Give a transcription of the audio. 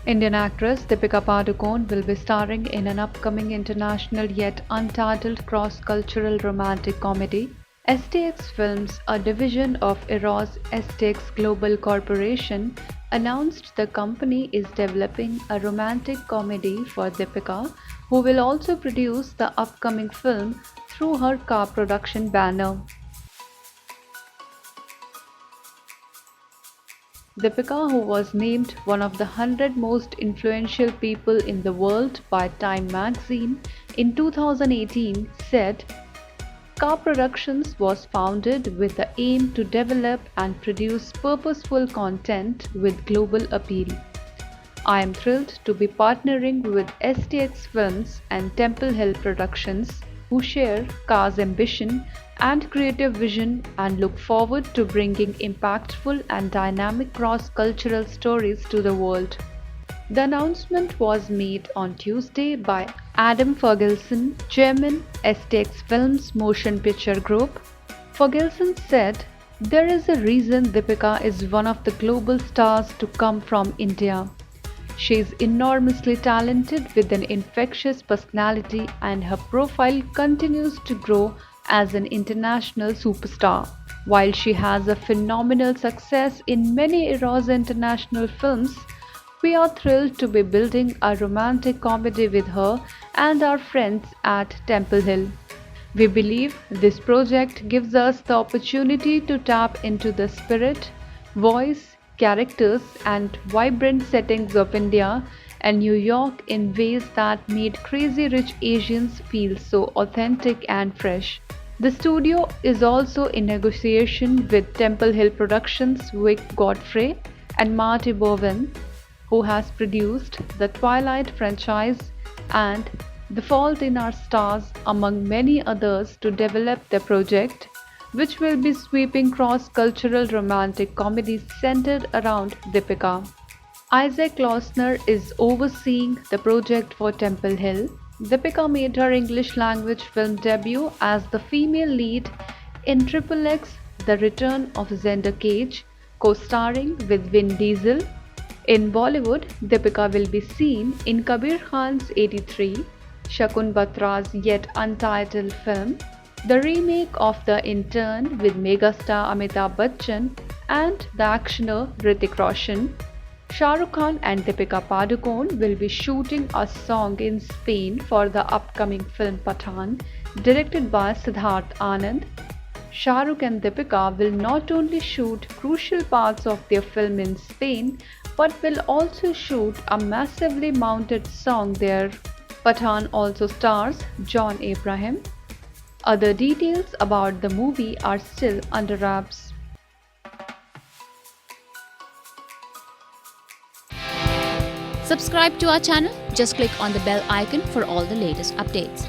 Indian actress Deepika Padukone will be starring in an upcoming international yet untitled cross-cultural romantic comedy. STX Films, a division of Eros STX Global Corporation, announced the company is developing a romantic comedy for Deepika, who will also produce the upcoming film through her car production banner. Deepika, who was named one of the 100 most influential people in the world by Time magazine in 2018, said, Car Productions was founded with the aim to develop and produce purposeful content with global appeal. I am thrilled to be partnering with STX Films and Temple Hill Productions, who share Car's ambition and creative vision, and look forward to bringing impactful and dynamic cross-cultural stories to the world. The announcement was made on Tuesday by Adam Ferguson, Chairman, STX Films Motion Picture Group. Ferguson said, There is a reason Deepika is one of the global stars to come from India. She is enormously talented with an infectious personality, and her profile continues to grow as an international superstar. While she has a phenomenal success in many Eros international films, we are thrilled to be building a romantic comedy with her and our friends at Temple Hill. We believe this project gives us the opportunity to tap into the spirit, voice, characters, and vibrant settings of India and New York in ways that made Crazy Rich Asians feel so authentic and fresh. The studio is also in negotiation with Temple Hill Productions' Vic Godfrey and Marty Bowen, who has produced the Twilight franchise and The Fault in Our Stars, among many others, to develop the project, which will be sweeping cross-cultural romantic comedies centered around Deepika. Isaac Lausner is overseeing the project for Temple Hill. Deepika made her English language film debut as the female lead in Triple X The Return of Xander Cage, co-starring with Vin Diesel. In Bollywood, Deepika will be seen in Kabir Khan's 83, Shakun Batra's yet untitled film, the remake of The Intern with megastar Amitabh Bachchan and the actioner Hrithik Roshan. Shah Rukh Khan and Deepika Padukone will be shooting a song in Spain for the upcoming film Pathaan, directed by Siddharth Anand. Shah Rukh and Deepika will not only shoot crucial parts of their film in Spain, but will also shoot a massively mounted song there. Pathaan also stars John Abraham. Other details about the movie are still under wraps. Subscribe to our channel. Just click on the bell icon for all the latest updates.